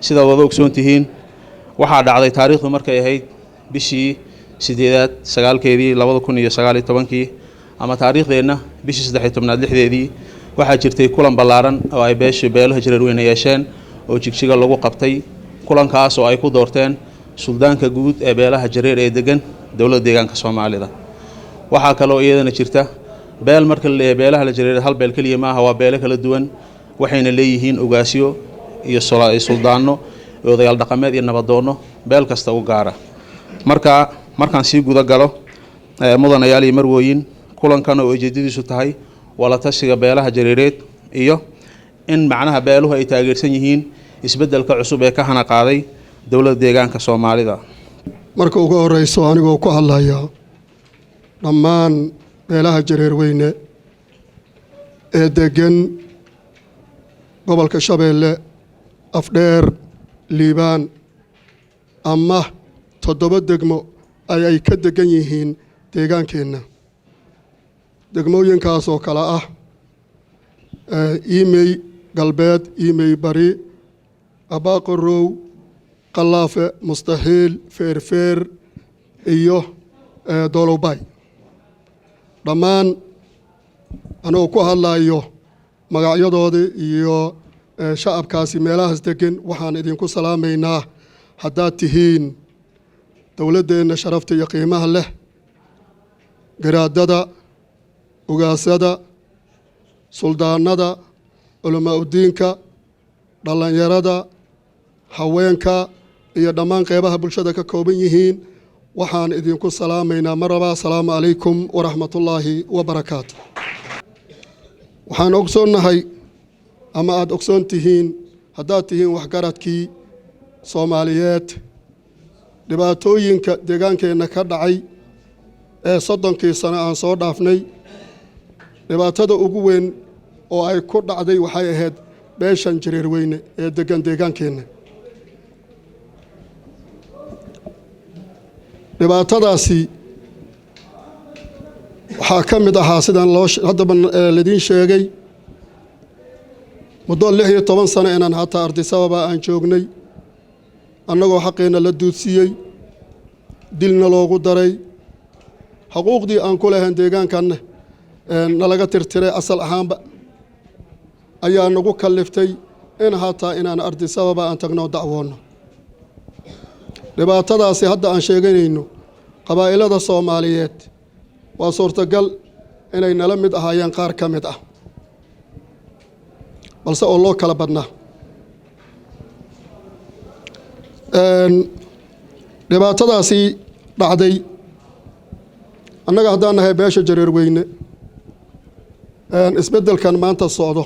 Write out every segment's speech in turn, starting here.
sida wada ogsoontihiin waxaa dhacday taariikhdu markay ahayd bishii 8-9 2019 ama taariikhdeenna bishii 13 waxaa jirtay kulan ballaaran oo ay beelaha jareerweyne yeesheen oo jigjiga lagu qabtay kulankaas oo ay ku doorteen suldaanka guud ee beelaha jareer ee degan dowladda deegaanka Soomaalida waxaa kale oo iyadana jirta beel marka la leeyahay beelaha la jareer hal beel kaliya maaha waa beelo kala duwan waxayna leeyihiin ugaasyo iyo suldaano odayaal dhaqameed iyo nabadoono beel kasta u gaara markaan sii guda galo mudanayaal iyo marwooyin kulankan oo ujeedadiisu tahay wala tashiga beelaha jareereed iyo in macnaha beeluhu ay taageersan yihiin isbeddelka cusub ee ka hana qaaday dowladda deegaanka Soomaalida marka ugu horeyso anigoo ku hadlaya dhammaan beelaha jareerweyne ee degan gobolka Shabeelle Afdheer Liibaan ama 7 degmo ay ka degan yihiin deegaankeena degmooyinkaas oo kala ah Iimey Galbeed Iimey Bari Abaqorow Qalaafe Mustahiil Feerfeer iyo Dolobay dhammaan anoo ku hadlayo magacyadoodii iyo shacabkaasi meelahaas degan waxaan idinku salaamaynaa haddaad tihiin dowladdeena sharafta iyo qiimaha leh garaadada ugaasada suldaanada culamaa udiinka dhalinyarada haweenka iyo dhammaan qeybaha bulshada ka kooban yihiin waxaan idinku salaamaynaa maraba assalaamu calaykum waraxmatullaahi wabarakaatu waxaan ogsoonnahay ama aad ogsoon tihiin haddaad tihiin waxgaradkii Soomaaliyeed dhibaatooyinka deegaankeenna ka dhacay ee 30 sano aan soo dhaafnay dhibaatada ugu weyn oo ay ku dhacday waxay ahayd beeshan jareerweyne ee degan deegaankeenna dhibaatadaasi waxaa ka mid ahaa sidaan haddaba ladiin sheegay muddo 16 sano inaan hataa Addis Ababa aan joognay annagoo xaqeena la duudsiyey dilna loogu daray xuquuqdii aan ku lahayn deegaankanna nalaga tirtiray asal ahaanba ayaa nagu kaliftay in hataa inaan Addis Ababa aan tagno dacwoono dhibaatadaasi hadda aan sheeganayno qabaa'ilada Soomaaliyeed waa suurtagal inay nala mid ahaayeen qaar ka mid ah balse oo loo kala badnaa dhibaatadaasi dhacday annaga haddaan nahay beesha jareerweyne isbeddelkan maanta socdo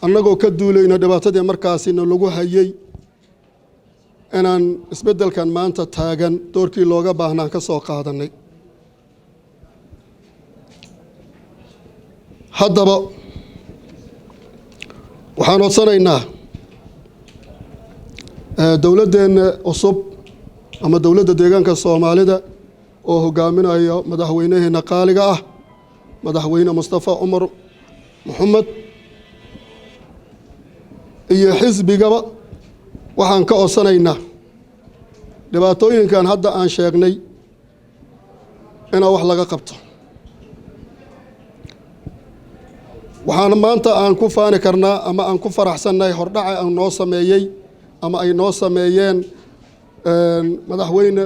annagoo ka duulayna dhibaatadii markaasina lagu hayay inaan isbeddelkan maanta taagan doorkii looga baahnaan ka soo qaadanay haddaba waxaan codsanaynaa dowladdeena cusub ama dowladda deegaanka Soomaalida oo hogaaminaya madaxweynaheena qaaliga ah madaxweyne Mustafa Umar Maxamed iyo xisbigaba waxaan ka codsanaynaa dhibaatooyinkan hadda aan sheegnay in wax laga qabto waxaan maanta aan ku faani karnaa ama aan ku faraxsanahay hordhaca aan noo sameeyay ama ay noo sameeyeen madaxweyne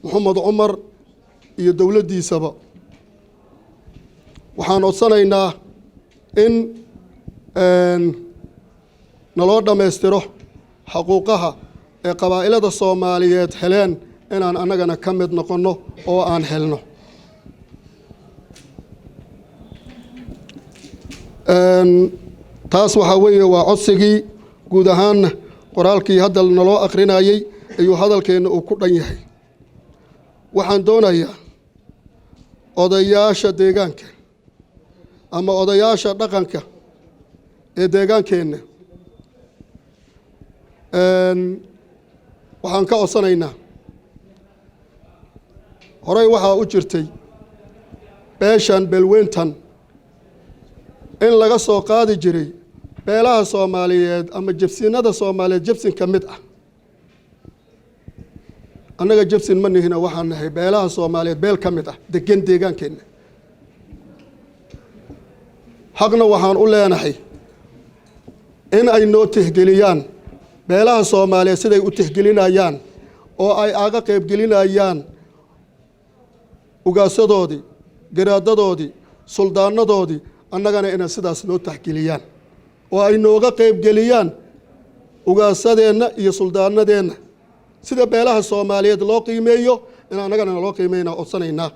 Maxamed Umar iyo dowladdiisaba waxaan codsanaynaa in naloo dhammaystiro xuquuqaha ee qabaa'ilada Soomaaliyeed heleen inaan annagana ka mid noqono oo aan helno taas waxa weeye waa codsigii guud ahaan qoraalkii hadda naloo akhrinayay ayuu hadalkeena uu ku dhan yahay waxaan doonayaa odayaasha deegaanka ama odayaasha dhaqanka ee deegaankeenna waxaan ka codsanaynaa horey waxaa u jirtay beeshan belweyntan in laga soo qaadi jiray beelaha Soomaaliyeed ama jabsinada Soomaaliyeed jabsin ka mid ah annaga jabsin ma nihina waxaan nahay beelaha Soomaaliyeed beel ka mid ah degan deegaankeena xaqna waxaan u leenahay in ay noo tixgeliyaan beelaha Soomaaliyeed siday u tixgelinayaan oo ay aaga qayb gelinayaan ugaasadoodii garaadadoodii suldaanadoodii annagana inay sidaas noo tixgeliyaan oo ay nooga qayb geliyaan ugaasadeenna iyo suldaanadeenna sida beelaha Soomaaliyeed loo qiimeeyo in annagana loo qiimeynaa codsanaynaa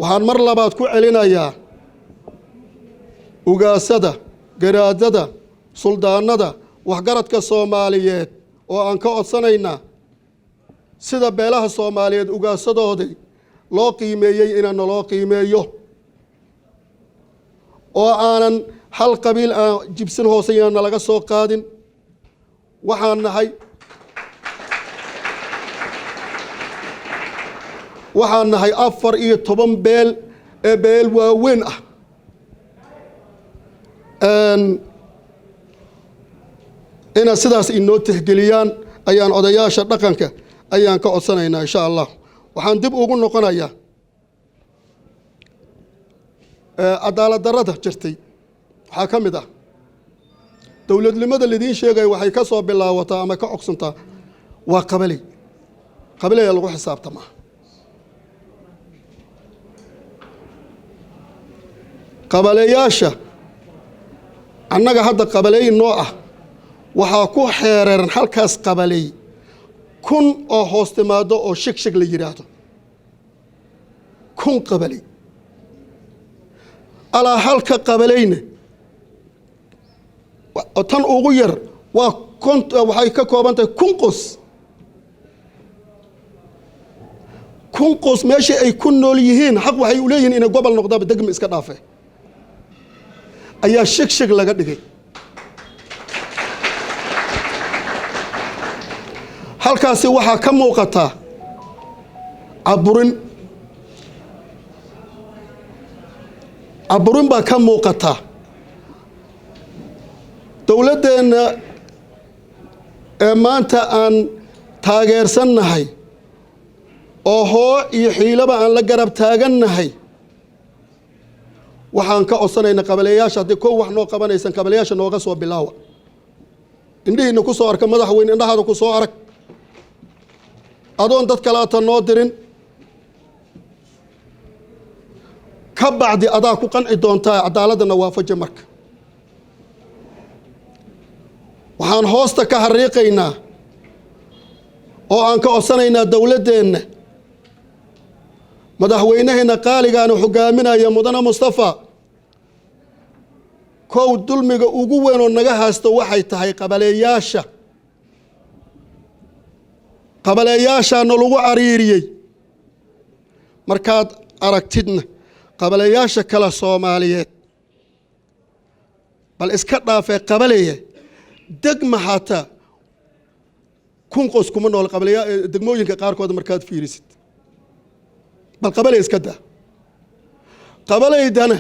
waxaan mar labaad ku celinayaa ugaasada garaadada suldaanada waxgaradka Soomaaliyeed oo aan ka codsanaynaa sida beelaha Soomaaliyeed ugaasadoodii loo qiimeeyay inaan loo qiimeeyo oo aanan hal qabiil aan jibsin hooseeyana laga soo qaadin waxaan nahay waxaan nahay 14 beel ee beel waaweyn ah ina sidaas inoo tixgeliyaan ayaan odayaasha dhaqanka ayaan ka codsanaynaa insha Allah waxaan dib ugu noqonayaa cadaalad darrada jirtay waxaa ka mid ah dowladnimada lidin sheegay waxay ka soo bilaawataa ama ka cogsantaa waa qabali lagu xisaabtamaa qabaleyaasha annaga hadda qabalay noo ah waxaa ku xeereeran halkaas qabalay kun oo hoos timaado oo shig la yiraahdo kun qabalay ala halka qabalayna tan ugu yar waa waxay ka kooban tahay kun qos meeshii ay ku nool yihiin xaq waxay u leeyihiin inay gobol noqdaba degmo iska dhaafay ayaa shig laga dhigay halkaasi waxaa ka muuqata caburin baa ka muuqata dowladdeena ee maanta aan taageersannahay oo hoo iyo xiilaba aan la garab taagannahay waxaan ka codsanaynaa qabaleyaasha haddii kow wax noo qabanaysan qabaleyaasha nooga soo bilaawa indhihiina ku soo arka madaxweyne indhahaada ku soo arag adoon dad kalaata noo dirin ka bacdi adaa ku qanci doontaa cadaaladana waafaja marka waxaan hoosta ka xariiqaynaa oo aan ka codsanaynaa dowladdeena madaxweynaheena qaaligaana hogaaminaya mudane Mustafa kow dulmiga ugu weyn oo naga haasto waxay tahay qabaleyaashaana lagu cariiriyey markaad aragtidna qabaleyaasha kala Soomaaliyeed bal iska dhaafay qabaleeye degma hataa kun qos kuma nool qabaleya degmooyinka qaarkood markaad fiirisid bal qabale iska daa qabaleydana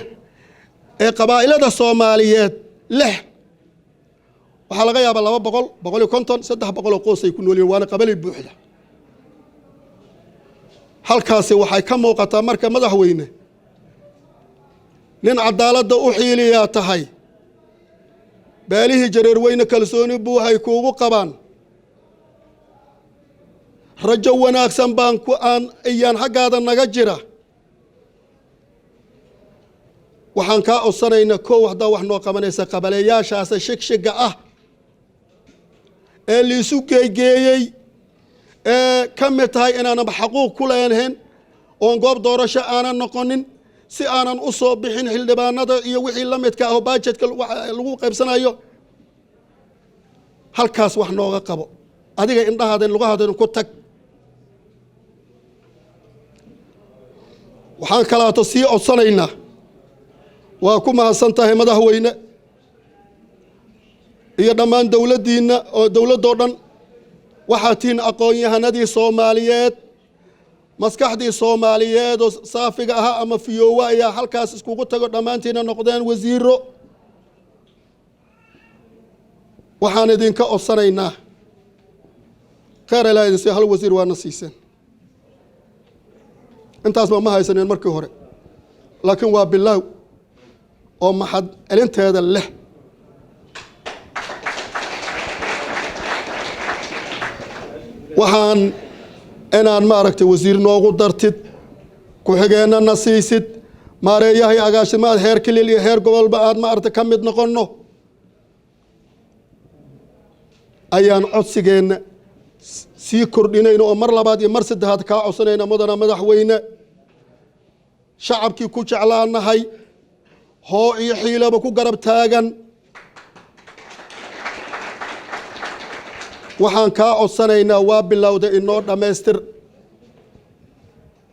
ee qabaa'ilada Soomaaliyeed leh waxaa laga yaabaa 200 150 300 qoys ay ku nool yihiin waana qabale buuxda halkaasi waxay ka muuqataa marka madaxweyne nin cadaaladda u xiiliyaa tahay beelihii jareer weyne kalsooni buuhay kuugu qabaan rajo wanaagsan baan ku ayaan xaggaada naga jira waxaan kaa codsanaynaa kow haddaa wax noo qabanaysa qabaleyaashaas shigshiga ah ee liisu geeyey ee ka mid tahay inaanan xaquuq ku leenayn oon goob doorasho aanan noqonin si aanan u soo bixin xildhibaanada iyo wixii la midka ah oo budgetka lagu qaybsanayo halkaas wax nooga qabo adiga indhahaada lugahaada ku tag waxaan kalaato sii codsanaynaa waa ku mahadsan tahay madaxweyne iyo dhammaan dowladdiina oo dowladoo dhan waxaa tihiin aqoon-yahanadii Soomaaliyeed maskaxdii Soomaaliyeed oo saafiga ahaa ama fiyoowa ayaa halkaas iskugu tago dhammaantiina noqdeen wasiiro waxaan idinka codsanaynaa khayr ilaahay idin siiyo hal wasiir waana siiseen intaasba ma haysaneen markii hore laakiin waa bilaaw oo maxad celinteeda leh waxaan inaan maaragtay wasiir noogu dartid ku xigeenana siisid maareeyahay agaasimaad heer kilil iyo heer gobolba aad maaragtay ka mid noqonno ayaan codsigeenna sii kordhinayno oo mar labaad iyo mar saddexaad kaa codsanayna mudana madaxweyne shacabkii ku jeclaanahay hoo iyo xiilaba ku garab taagan waxaan kaa codsanaynaa waa bilowda inoo dhammaystir